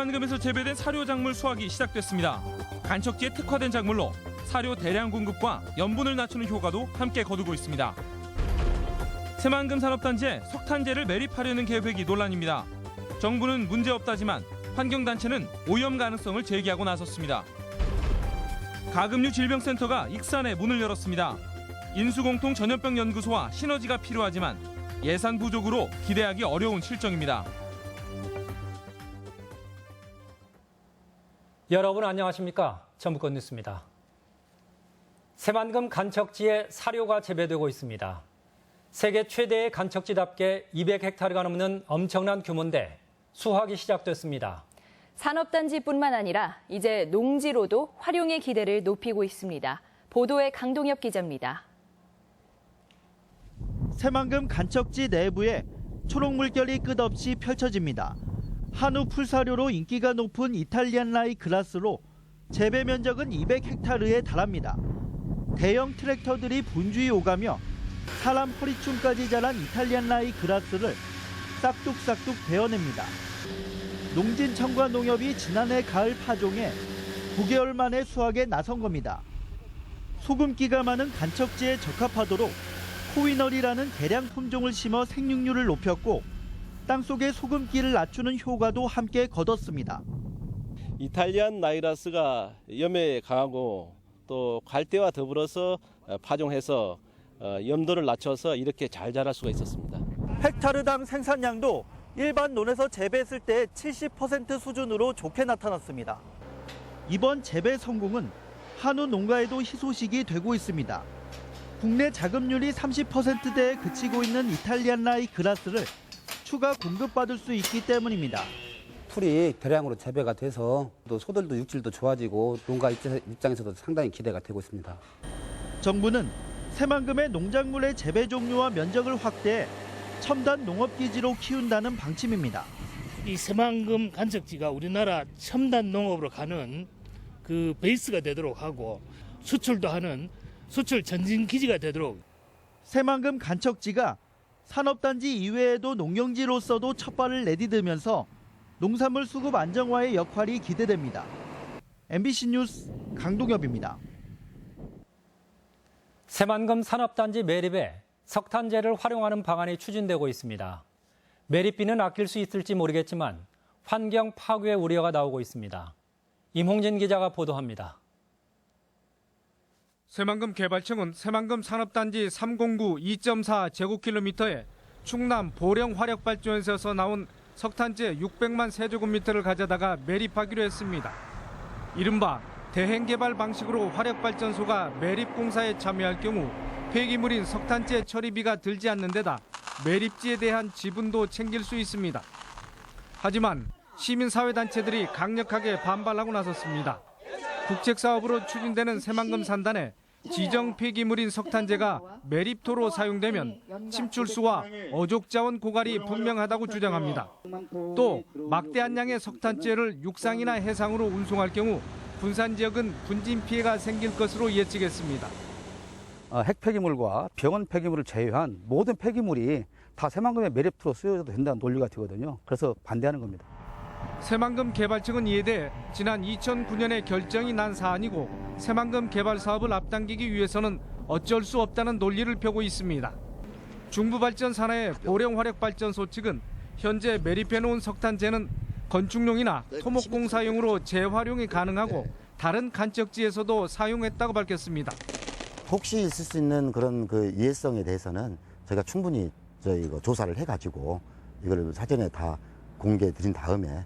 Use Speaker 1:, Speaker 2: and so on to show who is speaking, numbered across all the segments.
Speaker 1: 새만금에서 재배된 사료 작물 수확이 시작됐습니다. 간척지에 특화된 작물로 사료 대량 공급과 염분을 낮추는 효과도 함께 거두고 있습니다. 새만금 산업단지에 석탄재를 매립하려는 계획이 논란입니다. 정부는 문제없다지만 환경단체는 오염 가능성을 제기하고 나섰습니다. 가금류 질병센터가 익산에 문을 열었습니다. 인수공통 전염병 연구소와 시너지가 필요하지만 예산 부족으로 기대하기 어려운 실정입니다.
Speaker 2: 여러분 안녕하십니까? 전북권 뉴스입니다. 새만금 간척지에 사료가 재배되고 있습니다. 세계 최대의 간척지답게 200헥타르가 넘는 엄청난 규모인데 수확이 시작됐습니다.
Speaker 3: 산업단지뿐만 아니라 이제 농지로도 활용의 기대를 높이고 있습니다. 보도에 강동엽 기자입니다.
Speaker 4: 새만금 간척지 내부에 초록 물결이 끝없이 펼쳐집니다. 한우 풀사료로 인기가 높은 이탈리안 라이 그라스로 재배 면적은 200헥타르에 달합니다. 대형 트랙터들이 분주히 오가며 사람 허리춤까지 자란 이탈리안 라이 그라스를 싹둑싹둑 베어냅니다. 농진청과 농협이 지난해 가을 파종에 9개월 만에 수확에 나선 겁니다. 소금기가 많은 간척지에 적합하도록 코위널이라는 개량 품종을 심어 생육률을 높였고 땅속의 소금기를 낮추는 효과도 함께 거뒀습니다.
Speaker 5: 이탈리안 나이라스가 염해에 강하고 또 갈대와 더불어서 파종해서 염도를 낮춰서 이렇게 잘 자랄 수가 있었습니다.
Speaker 4: 헥타르당 생산량도 일반 논에서 재배했을 때 70% 수준으로 좋게 나타났습니다. 이번 재배 성공은 한우 농가에도 희소식이 되고 있습니다. 국내 자급률이 30%대에 그치고 있는 이탈리안 라이 그라스를 추가 공급받을 수 있기 때문입니다.
Speaker 6: 풀이 대량으로 재배가 돼서 또 소들도 육질도 좋아지고 농가 입장에서도 상당히 기대가 되고 있습니다.
Speaker 4: 정부는 새만금의 농작물의 재배 종류와 면적을 확대해 첨단 농업기지로 키운다는 방침입니다.
Speaker 7: 이 새만금 간척지가 우리나라 첨단 농업으로 가는 그 베이스가 되도록 하고 수출도 하는 수출 전진 기지가 되도록.
Speaker 4: 새만금 간척지가 산업단지 이외에도 농경지로서도 첫발을 내디디면서 농산물 수급 안정화의 역할이 기대됩니다. MBC 뉴스 강동엽입니다.
Speaker 2: 새만금 산업단지 매립에 석탄재를 활용하는 방안이 추진되고 있습니다. 매립비는 아낄 수 있을지 모르겠지만 환경 파괴 우려가 나오고 있습니다. 임홍진 기자가 보도합니다.
Speaker 1: 새만금 개발청은 새만금 산업단지 309 2.4 제곱킬로미터에 충남 보령 화력발전소에서 나온 석탄재 600만 세제곱미터를 가져다가 매립하기로 했습니다. 이른바 대행개발 방식으로 화력발전소가 매립공사에 참여할 경우 폐기물인 석탄재 처리비가 들지 않는 데다 매립지에 대한 지분도 챙길 수 있습니다. 하지만 시민사회단체들이 강력하게 반발하고 나섰습니다. 국책사업으로 추진되는 새만금 산단에 지정 폐기물인 석탄재가 매립토로 사용되면 침출수와 어족자원 고갈이 분명하다고 주장합니다. 또 막대한 양의 석탄재를 육상이나 해상으로 운송할 경우 군산 지역은 분진 피해가 생길 것으로 예측했습니다.
Speaker 6: 핵 폐기물과 병원 폐기물을 제외한 모든 폐기물이 다 새만금의 매립토로 쓰여도 된다는 논리가 되거든요. 그래서 반대하는 겁니다.
Speaker 1: 새만금 개발청은 이에 대해 지난 2009년에 결정이 난 사안이고 새만금 개발 사업을 앞당기기 위해서는 어쩔 수 없다는 논리를 펴고 있습니다. 중부발전 산하의 보령화력발전소 측은 현재 매립해놓은 석탄재는 건축용이나 토목공사용으로 재활용이 가능하고 다른 간척지에서도 사용했다고 밝혔습니다.
Speaker 8: 혹시 있을 수 있는 그런 그 이해성에 대해서는 저희가 충분히 조사를 해가지고 이걸 사전에 다 공개해 드린 다음에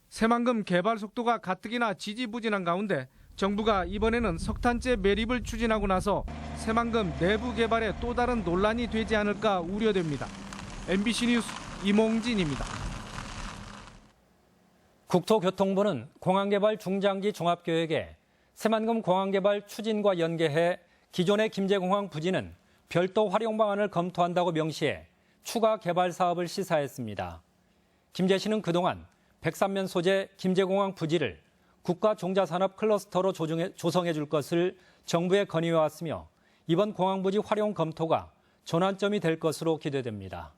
Speaker 1: 새만금 개발 속도가 가뜩이나 지지부진한 가운데 정부가 이번에는 석탄재 매립을 추진하고 나서 새만금 내부 개발에 또 다른 논란이 되지 않을까 우려됩니다. MBC 뉴스 임홍진입니다.
Speaker 2: 국토교통부는 공항개발 중장기 종합계획에 새만금 공항개발 추진과 연계해 기존의 김제공항 부지는 별도 활용 방안을 검토한다고 명시해 추가 개발 사업을 시사했습니다. 김제시는 그동안 103면 소재 김제공항 부지를 국가 종자산업 클러스터로 조성해 줄 것을 정부에 건의해왔으며 이번 공항부지 활용 검토가 전환점이 될 것으로 기대됩니다.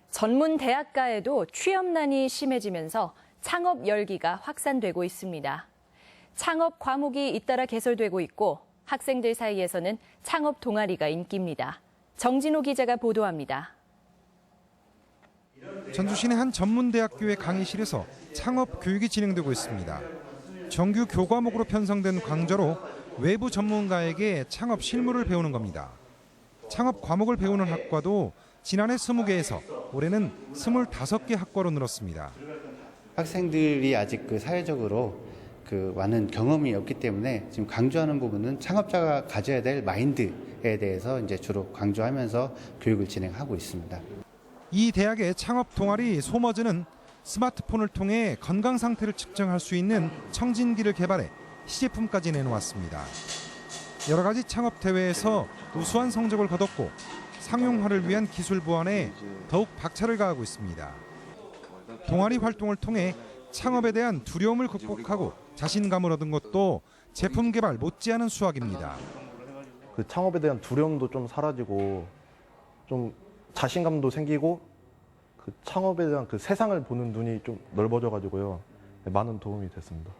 Speaker 3: 전문 대학가에도 취업난이 심해지면서 창업 열기가 확산되고 있습니다. 창업 과목이 잇따라 개설되고 있고 학생들 사이에서는 창업 동아리가 인기입니다. 정진호 기자가 보도합니다.
Speaker 1: 전주시내 한 전문대학교의 강의실에서 창업 교육이 진행되고 있습니다. 정규 교과목으로 편성된 강좌로 외부 전문가에게 창업 실무를 배우는 겁니다. 창업 과목을 배우는 학과도 지난해 20개에서 올해는 25개 학과로 늘었습니다.
Speaker 9: 학생들이 아직 사회적으로 많은 경험이 없기 때문에 지금 강조하는 부분은 창업자가 가져야 될 마인드에 대해서 이제 주로 강조하면서 교육을 진행하고 있습니다.
Speaker 1: 이 대학의 창업 동아리 소머즈는 스마트폰을 통해 건강 상태를 측정할 수 있는 청진기를 개발해 시제품까지 내놓았습니다. 여러 가지 창업 대회에서 우수한 성적을 거뒀고 상용화를 위한 기술 보완에 더욱 박차를 가하고 있습니다. 동아리 활동을 통해 창업에 대한 두려움을 극복하고 자신감을 얻은 것도 제품 개발 못지않은 수확입니다.
Speaker 10: 창업에 대한 두려움도 좀 사라지고 좀 자신감도 생기고 창업에 대한 세상을 보는 눈이 좀 넓어져가지고요. 많은 도움이 됐습니다.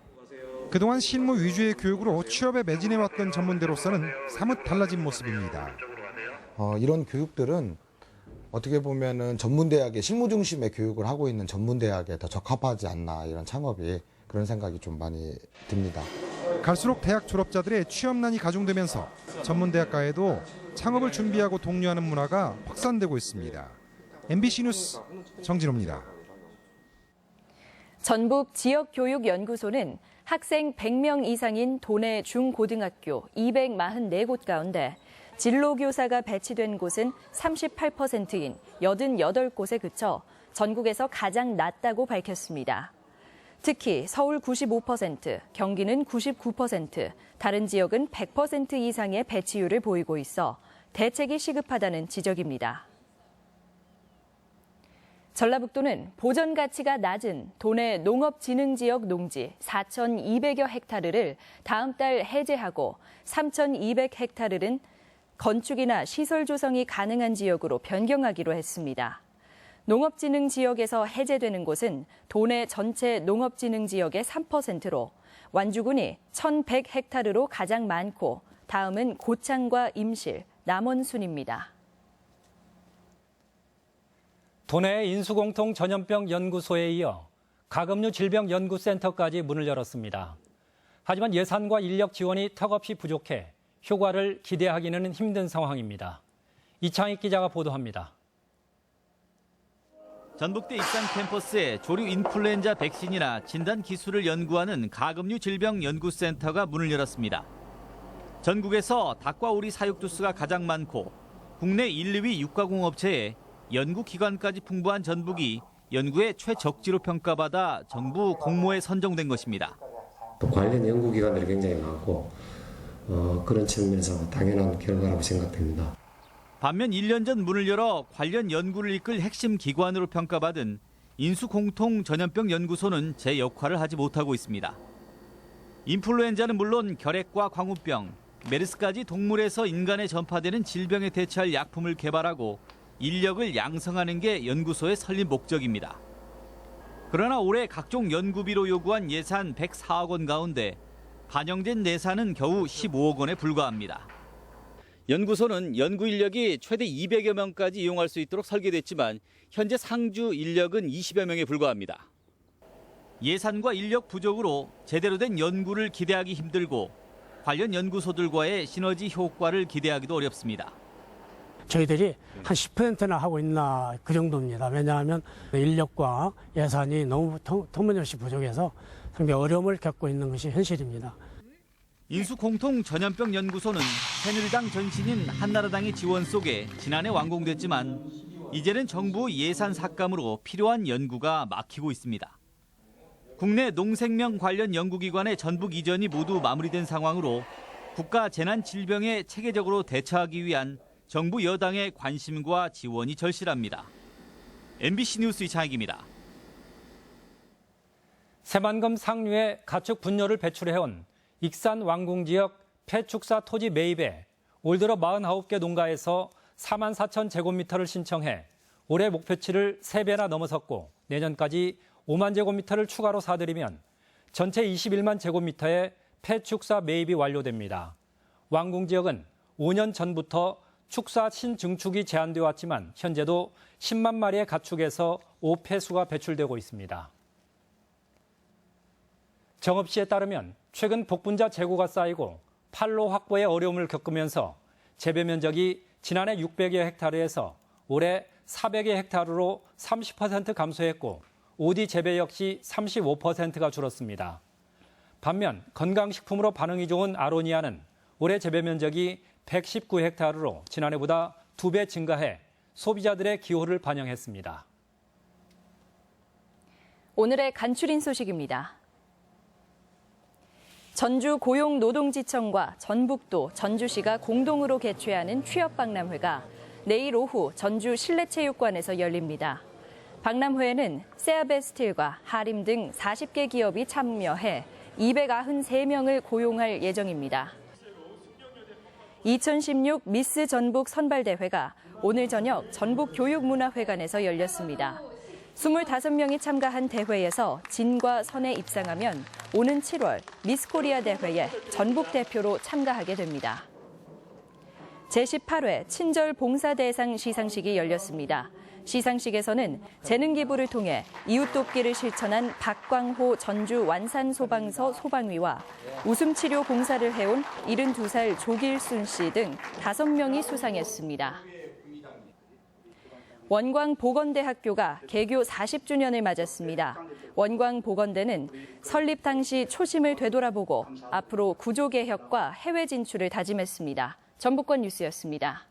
Speaker 1: 그동안 실무 위주의 교육으로 취업에 매진해왔던 전문대로서는 사뭇 달라진 모습입니다.
Speaker 11: 이런 교육들은 어떻게 보면은 전문대학의 실무 중심의 교육을 하고 있는 전문대학에 더 적합하지 않나, 이런 창업이, 그런 생각이 좀 많이 듭니다.
Speaker 1: 갈수록 대학 졸업자들의 취업난이 가중되면서 전문대학가에도 창업을 준비하고 독려하는 문화가 확산되고 있습니다. MBC 뉴스 정진호입니다.
Speaker 3: 전북 지역교육연구소는 학생 100명 이상인 도내 중고등학교 244곳 가운데 진로교사가 배치된 곳은 38%인 88곳에 그쳐 전국에서 가장 낮다고 밝혔습니다. 특히 서울 95%, 경기는 99%, 다른 지역은 100% 이상의 배치율을 보이고 있어 대책이 시급하다는 지적입니다. 전라북도는 보전 가치가 낮은 도내 농업진흥지역 농지 4,200여 헥타르를 다음 달 해제하고 3,200 헥타르는 건축이나 시설 조성이 가능한 지역으로 변경하기로 했습니다. 농업진흥지역에서 해제되는 곳은 도내 전체 농업진흥지역의 3%로 완주군이 1,100 헥타르로 가장 많고 다음은 고창과 임실, 남원순입니다.
Speaker 2: 도내 인수공통 전염병 연구소에 이어 가금류 질병연구센터까지 문을 열었습니다. 하지만 예산과 인력 지원이 턱없이 부족해 효과를 기대하기는 힘든 상황입니다. 이창익 기자가 보도합니다.
Speaker 12: 전북대 익산 캠퍼스에 조류 인플루엔자 백신이나 진단 기술을 연구하는 가금류 질병연구센터가 문을 열었습니다. 전국에서 닭과 오리 사육 두수가 가장 많고 국내 1, 2위 육가공업체에 연구기관까지 풍부한 전북이 연구의 최적지로 평가받아 정부 공모에 선정된 것입니다.
Speaker 13: 또 관련 연구기관들이 굉장히 많고 그런 측면에서 당연한 결과라고 생각됩니다.
Speaker 12: 반면 1년 전 문을 열어 관련 연구를 이끌 핵심 기관으로 평가받은 인수공통 전염병 연구소는 제 역할을 하지 못하고 있습니다. 인플루엔자는 물론 결핵과 광우병, 메르스까지 동물에서 인간에 전파되는 질병에 대처할 약품을 개발하고 인력을 양성하는 게 연구소의 설립 목적입니다. 그러나 올해 각종 연구비로 요구한 예산 104억 원 가운데 반영된 예산은 겨우 15억 원에 불과합니다. 연구소는 연구 인력이 최대 200여 명까지 이용할 수 있도록 설계됐지만 현재 상주 인력은 20여 명에 불과합니다. 예산과 인력 부족으로 제대로 된 연구를 기대하기 힘들고 관련 연구소들과의 시너지 효과를 기대하기도 어렵습니다.
Speaker 14: 저희들이 한 10%나 하고 있나 그 정도입니다. 왜냐하면 인력과 예산이 너무 터무니없이 부족해서 상당히 어려움을 겪고 있는 것이 현실입니다.
Speaker 12: 인수공통 전염병 연구소는 새누리당 전신인 한나라당의 지원 속에 지난해 완공됐지만 이제는 정부 예산 삭감으로 필요한 연구가 막히고 있습니다. 국내 농생명 관련 연구기관의 전북 이전이 모두 마무리된 상황으로 국가 재난질병에 체계적으로 대처하기 위한 정부 여당의 관심과 지원이 절실합니다. MBC 뉴스 이창익입니다.
Speaker 2: 새만금 상류에 가축 분뇨를 배출해온 익산 왕궁 지역 폐축사 토지 매입에 올 들어 49개 농가에서 44,000제곱미터를 신청해 올해 목표치를 3배나 넘어섰고 내년까지 5만 제곱미터를 추가로 사들이면 전체 21만 제곱미터의 폐축사 매입이 완료됩니다. 왕궁 지역은 5년 전부터 축사 신증축이 제한되어 왔지만 현재도 10만 마리의 가축에서 5폐수가 배출되고 있습니다. 정업 씨에 따르면 최근 복분자 재고가 쌓이고 판로 확보에 어려움을 겪으면서 재배 면적이 지난해 600여 헥타르에서 올해 400여 헥타르로 30% 감소했고 오디 재배 역시 35%가 줄었습니다. 반면 건강식품으로 반응이 좋은 아로니아는 올해 재배 면적이 119헥타르로 지난해보다 2배 증가해 소비자들의 기호를 반영했습니다.
Speaker 3: 오늘의 간추린 소식입니다. 전주 고용노동지청과 전북도, 전주시가 공동으로 개최하는 취업박람회가 내일 오후 전주 실내체육관에서 열립니다. 박람회에는 세아베스틸과 하림 등 40개 기업이 참여해 293명을 고용할 예정입니다. 2016 미스 전북 선발대회가 오늘 저녁 전북교육문화회관에서 열렸습니다. 25명이 참가한 대회에서 진과 선에 입상하면 오는 7월 미스코리아 대회에 전북 대표로 참가하게 됩니다. 제18회 친절 봉사대상 시상식이 열렸습니다. 시상식에서는 재능 기부를 통해 이웃 돕기를 실천한 박광호 전주 완산소방서 소방위와 웃음치료 봉사를 해온 72살 조길순 씨 등 5명이 수상했습니다. 원광보건대학교가 개교 40주년을 맞았습니다. 원광보건대는 설립 당시 초심을 되돌아보고 앞으로 구조개혁과 해외 진출을 다짐했습니다. 전북권 뉴스였습니다.